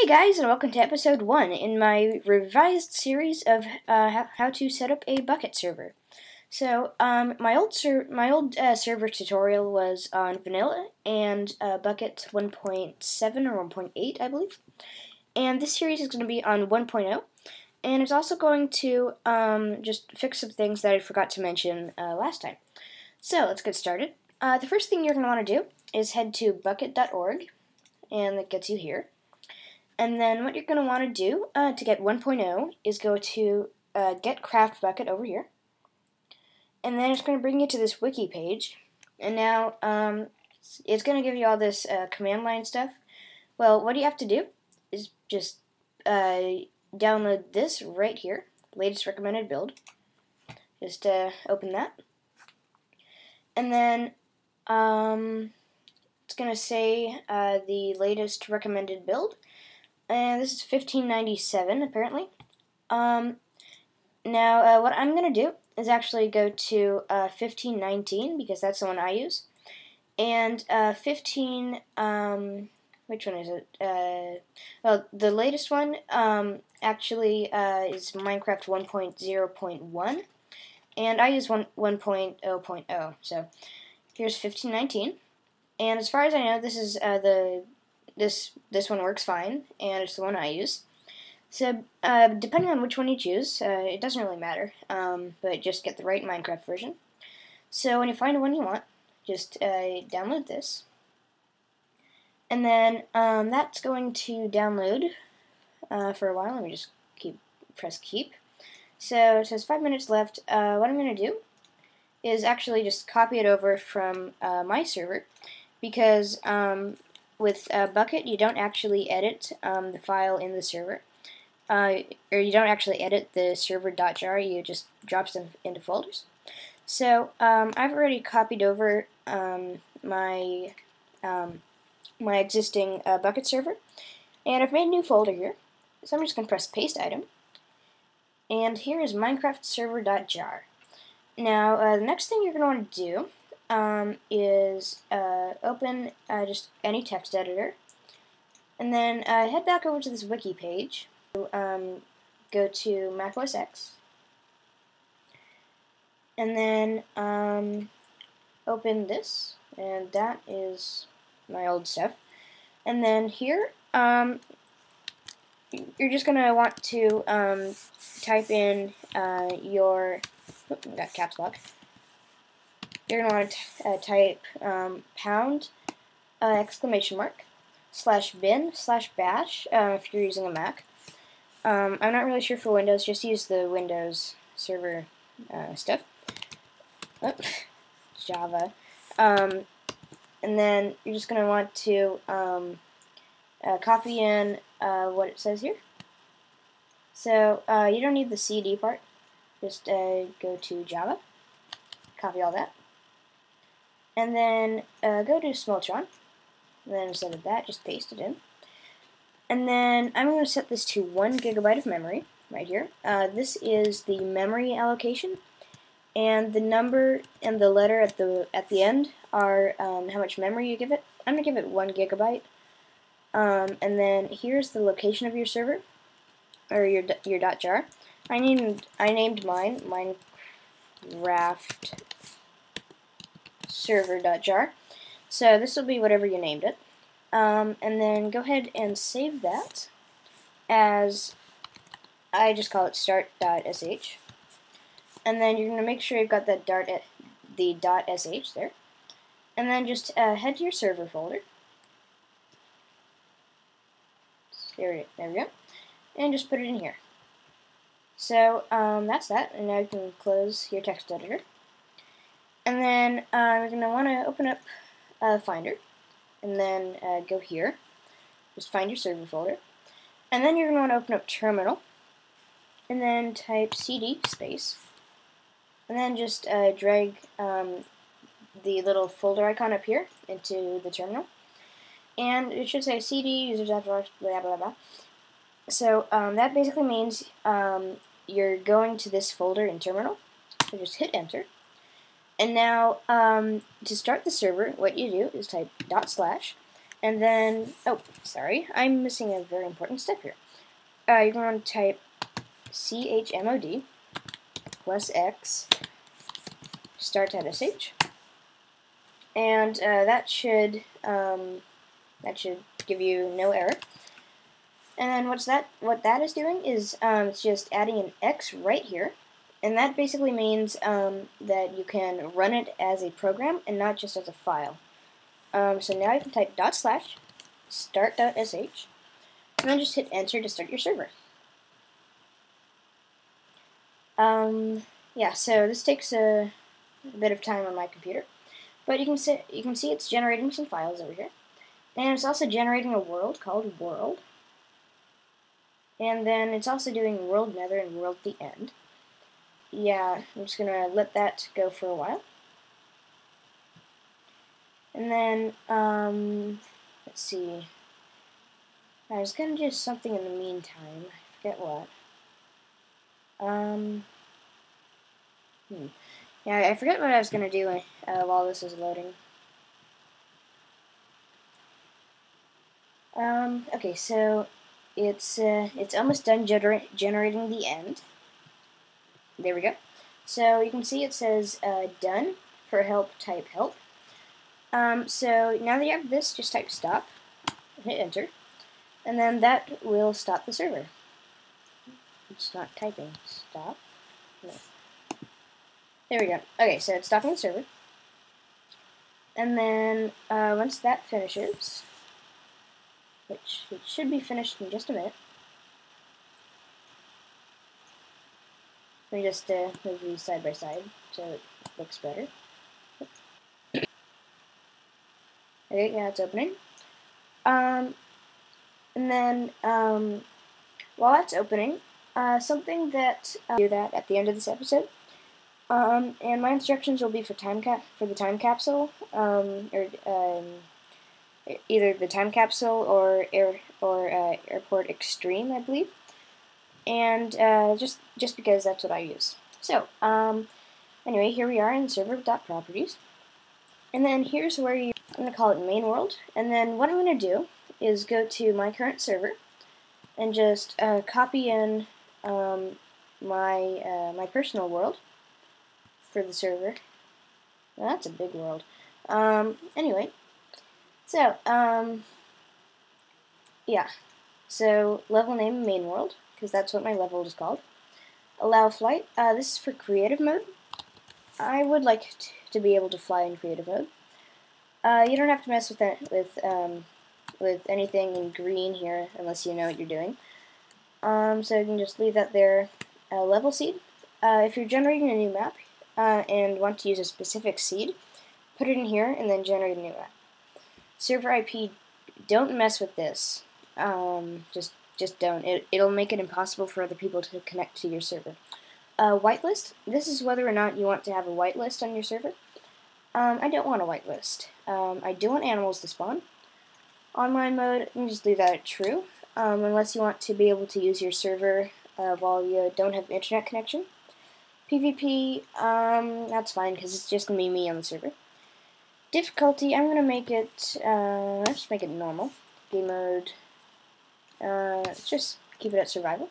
Hey guys, and welcome to episode 1 in my revised series of how to set up a Bukkit server. So, my old server tutorial was on vanilla and Bukkit 1.7 or 1.8, I believe. And this series is going to be on 1.0, and it's also going to just fix some things that I forgot to mention last time. So, let's get started. The first thing you're going to want to do is head to bukkit.org, and that gets you here. And then what you're going to want to do to get 1.0 is go to Get Craft Bukkit over here. And then it's going to bring you to this wiki page. And now it's going to give you all this command line stuff. Well, what you have to do is just download this right here, latest recommended build. Just open that. And then it's going to say the latest recommended build. And this is 1597, apparently. Now, what I'm going to do is actually go to 1519, because that's the one I use. And which one is it? Well, the latest one actually is Minecraft 1.0.1. And I use 1.0.0. So, here's 1519. And as far as I know, this is This one works fine, and it's the one I use. So, depending on which one you choose, it doesn't really matter, but just get the right Minecraft version. So when you find one you want, just download this. And then that's going to download for a while. Let me just press keep. So it says 5 minutes left. What I'm going to do is actually just copy it over from my server, because with Bukkit, you don't actually edit the file in the server, or you don't actually edit the server.jar, you just drop them into folders. So I've already copied over my existing Bukkit server, and I've made a new folder here. So I'm just going to press paste item, and here is Minecraft server.jar. Now the next thing you're going to want to do is open just any text editor, and then head back over to this wiki page. Go to Mac OS X, and then open this, and that is my old stuff. And then here, you're just going to want to type in got caps lock. You're going to want to type pound exclamation mark /bin/bash if you're using a Mac. I'm not really sure for Windows, just use the Windows server stuff. Oh, Java. And then you're just going to want to copy in what it says here. So you don't need the CD part. Just go to Java, copy all that. And then go to Smoltron, and then instead of that, just paste it in. And then I'm going to set this to 1 GB of memory, right here. This is the memory allocation, and the number and the letter at the end are how much memory you give it. I'm going to give it 1 GB. And then here's the location of your server, or your .jar. I named mine Minecraft server.jar. So this will be whatever you named it. And then go ahead and save that as, I just call it start.sh. And then you're going to make sure you've got the .sh there. And then just head to your server folder. There we go. And just put it in here. So that's that. And now you can close your text editor. And then you're going to want to open up Finder, and then go here, just find your server folder, and then you're going to want to open up Terminal, and then type cd space, and then just drag the little folder icon up here into the terminal, and it should say cd users after blah blah blah. So that basically means you're going to this folder in Terminal, so just hit enter. And now, to start the server, what you do is type /, And then, oh, sorry, I'm missing a very important step here. You're going to type chmod plus x start.sh, and that should give you no error. And then what that is doing is it's just adding an x right here, and that basically means that you can run it as a program and not just as a file. So now you can type /start.sh, and then just hit enter to start your server. Yeah, so this takes a bit of time on my computer, but you can see it's generating some files over here, and it's also generating a world called world, and then it's also doing world nether and world the end. Yeah, I'm just gonna let that go for a while, and then let's see. I was gonna do something in the meantime. I forget what. Yeah, I forget what I was gonna do while this is loading. Okay, so it's almost done generating the end. There we go. So you can see it says done. For help, type help. So now that you have this, just type stop, hit enter, and then that will stop the server. It's not typing. Stop. No. There we go. Okay, so it's stopping the server. And then once that finishes, which it should be finished in just a minute, let me just move these side by side so it looks better. Okay, yeah, it's opening. And then while that's opening, something that do that at the end of this episode. And my instructions will be for the time capsule, either the time capsule or Airport Extreme, I believe. And just because that's what I use. So anyway, here we are in server.properties, and then here's where I'm going to call it main world. And then what I'm going to do is go to my current server and just copy in my personal world for the server. Well, that's a big world. Anyway, so yeah, so level name main world, because that's what my level is called. Allow flight. This is for creative mode. I would like to be able to fly in creative mode. You don't have to mess with that with anything in green here unless you know what you're doing. So you can just leave that there. Level seed. If you're generating a new map and want to use a specific seed, put it in here and then generate a new map. Server IP. Don't mess with this. Just don't. It'll make it impossible for other people to connect to your server. Whitelist. This is whether or not you want to have a whitelist on your server. I don't want a whitelist. I do want animals to spawn. Online mode, you can just leave that at true, unless you want to be able to use your server while you don't have internet connection. PvP, that's fine because it's just going to be me on the server. Difficulty, I'm going to make it, let's just make it normal. Game mode, just keep it at survival.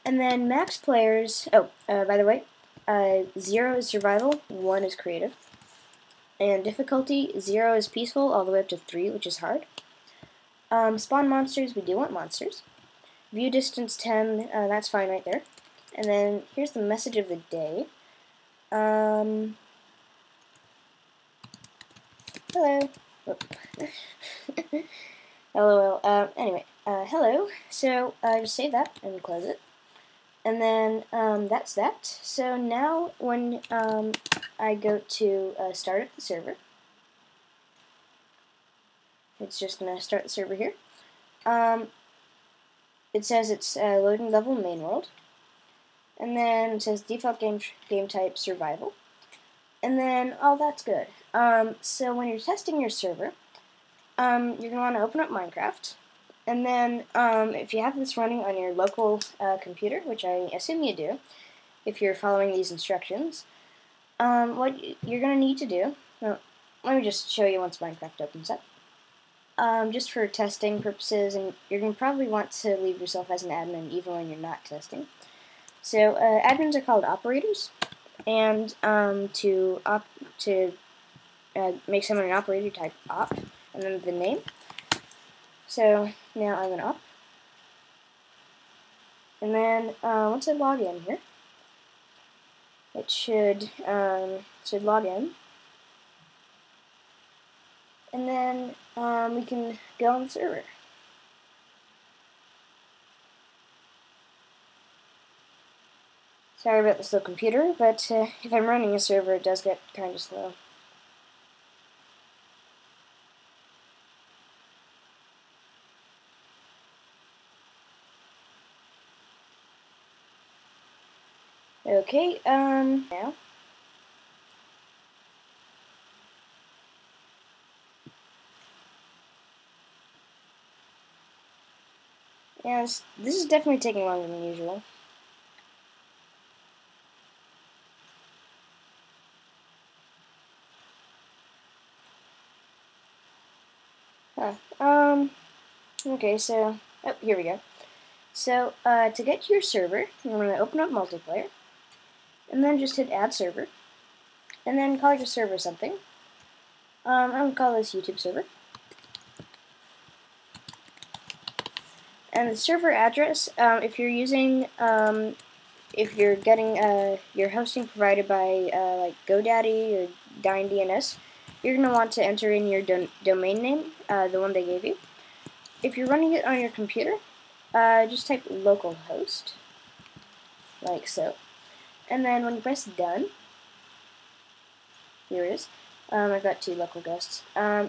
And then max players, by the way, 0 is survival, 1 is creative. And difficulty, 0 is peaceful, all the way up to 3, which is hard. Spawn monsters, we do want monsters. View distance 10, that's fine right there. And then here's the message of the day. Hello. LOL. Anyway, hello. So just save that and close it. And then that's that. So now when I go to start up the server, it's just going to start the server here. It says it's loading level main world. And then it says default game type survival. And then, oh, that's good. So when you're testing your server, you're going to want to open up Minecraft. And then if you have this running on your local computer, which I assume you do, if you're following these instructions, what you're going to need to do, well, let me just show you once Minecraft opens up. just for testing purposes, and you're going to probably want to leave yourself as an admin even when you're not testing. So admins are called operators, and to make someone an operator, type op, and then the name. So now I'm an op. And then once I log in here, it should log in. And then we can go on the server. Sorry about the slow computer, but if I'm running a server, it does get kind of slow. Okay, now. Yes, this is definitely taking longer than usual. Okay, so, oh, here we go. So, to get to your server, you're going to open up multiplayer, and then just hit add server, and then call your server something. I'm going to call this YouTube server. And the server address, if you're using, if you're getting your hosting provided by like GoDaddy or DineDNS, you're going to want to enter in your domain name, the one they gave you. If you're running it on your computer, just type localhost, like so. And then when you press done, here it is. I've got 2 local ghosts.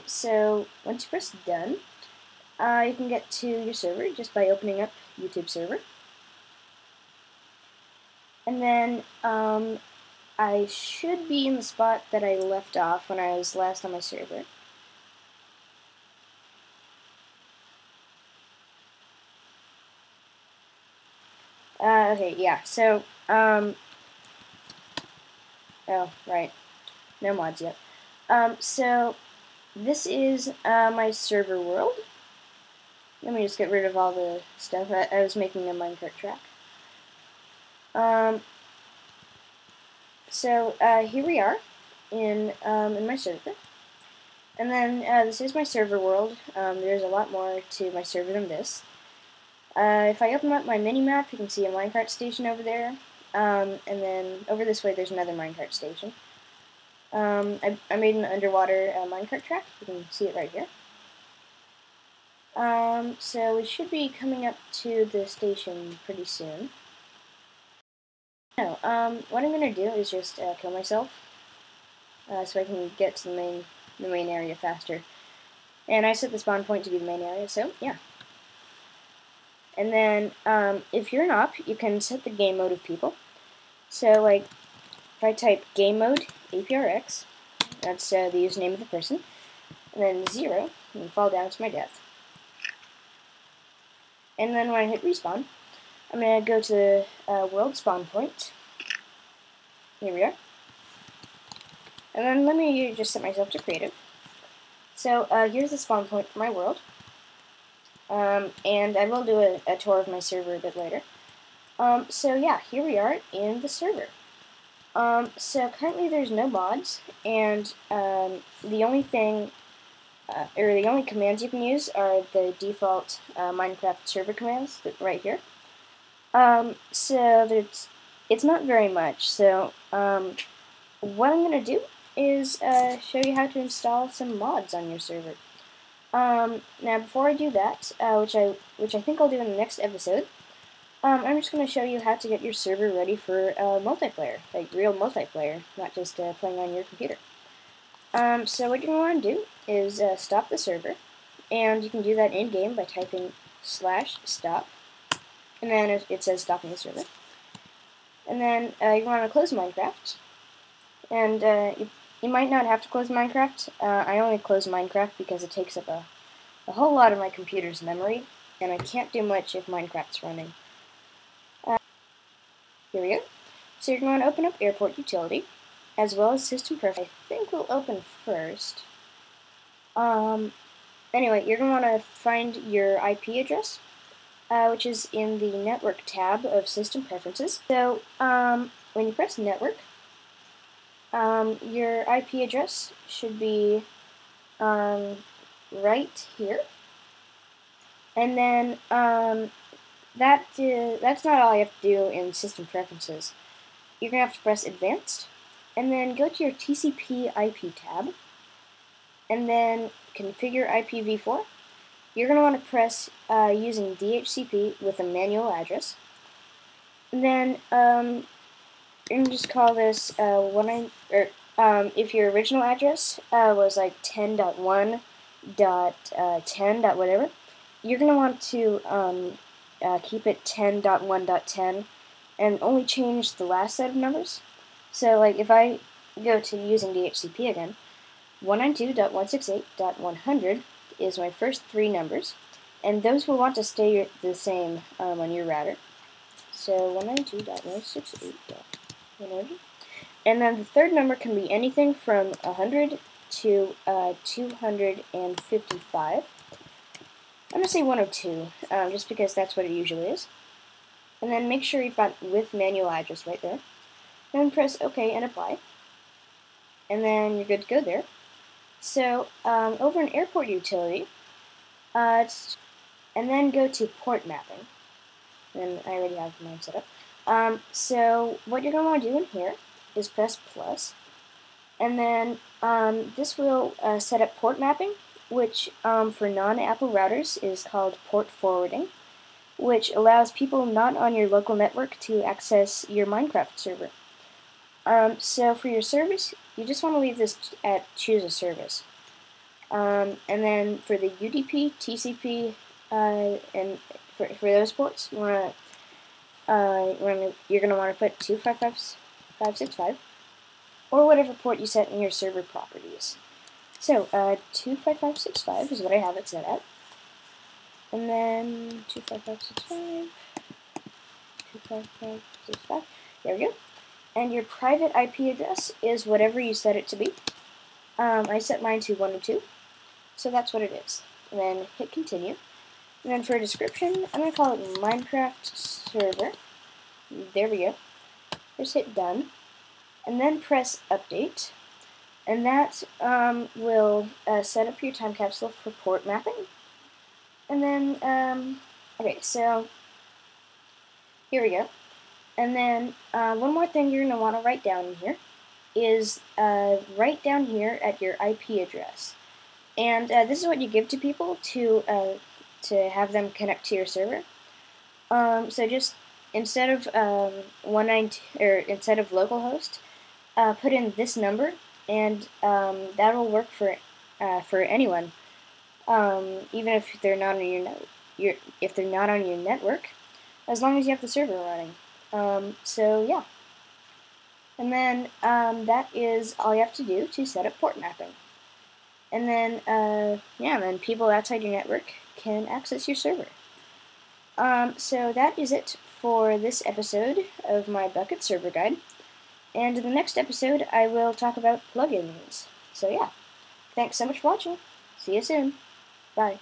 So once you press done, you can get to your server just by opening up YouTube server. And then I should be in the spot that I left off when I was last on my server. Okay, yeah, so, oh, right, no mods yet. So, this is my server world. Let me just get rid of all the stuff. I was making a minecart track. So, here we are in my server. And then, this is my server world. There's a lot more to my server than this. If I open up my mini-map, you can see a minecart station over there. And then over this way, there's another minecart station. I made an underwater minecart track. You can see it right here. So we should be coming up to the station pretty soon. No, what I'm gonna do is just kill myself, so I can get to the main area faster. And I set the spawn point to be the main area, so yeah. And then, if you're an op, you can set the game mode of people. So, like, if I type game mode, APRX, that's the username of the person, and then 0, and fall down to my death. And then when I hit respawn, I'm going to go to the world spawn point. Here we are. And then let me just set myself to creative. So, here's the spawn point for my world. And I will do a tour of my server a bit later. So yeah, here we are in the server. So currently there's no mods, and the only thing, or the only commands you can use are the default Minecraft server commands right here. So it's not very much. So what I'm gonna do is show you how to install some mods on your server. Now before I do that, which I think I'll do in the next episode, I'm just going to show you how to get your server ready for multiplayer, like real multiplayer, not just playing on your computer. So what you're going to want to do is stop the server, and you can do that in-game by typing /stop, and then it says stopping the server. And then you want to close Minecraft, and you might not have to close Minecraft. I only close Minecraft because it takes up a whole lot of my computer's memory, and I can't do much if Minecraft's running. Here we go. So you're going to open up Airport Utility, as well as System Preferences. I think we'll open first. And anyway, you're going to want to find your IP address, which is in the Network tab of System Preferences. So when you press Network, your IP address should be right here. And then that's not all you have to do in System Preferences. You're going to have to press Advanced, and then go to your TCP IP tab, and then Configure IPv4. You're going to want to press using DHCP with a manual address. And then you're going to just call this if your original address was like 10.1.10. Whatever, you're going to want to keep it 10.1.10 and only change the last set of numbers. So like if I go to using DHCP again, 192.168.100 is my first three numbers, and those will want to stay the same on your router. So 192.168.100. And then the third number can be anything from 100 to 255. I'm going to say 102, just because that's what it usually is. And then make sure you've got with manual address right there. Then press OK and apply. And then you're good to go there. So over in Airport Utility, and then go to Port Mapping. And I already have mine set up. So what you're going to want to do in here is press plus. And then this will set up port mapping, which for non-Apple routers is called port forwarding, which allows people not on your local network to access your Minecraft server. So for your service, you just want to leave this at choose a service. And then for the UDP, TCP, and for those ports, you're going to want to put 255.565, or whatever port you set in your server properties. So 255.65 is what I have it set at. And then 255.65, 255.65, there we go. And your private IP address is whatever you set it to be. I set mine to 102, so that's what it is. And then hit continue. And then for a description, I'm going to call it Minecraft Server. There we go. Just hit done. And then press update. And that will set up your time capsule for port mapping. And then, okay, so here we go. And then one more thing you're going to want to write down in here is right down here at your IP address. And this is what you give to people to have them connect to your server. So just instead of instead of localhost, put in this number, and that will work for anyone, even if they're not on your network, as long as you have the server running. So yeah, and then that is all you have to do to set up port mapping. And then yeah, then people outside your network can access your server. So that is it for this episode of my Bukkit Server Guide. And in the next episode, I will talk about plugins. So yeah, thanks so much for watching. See you soon. Bye.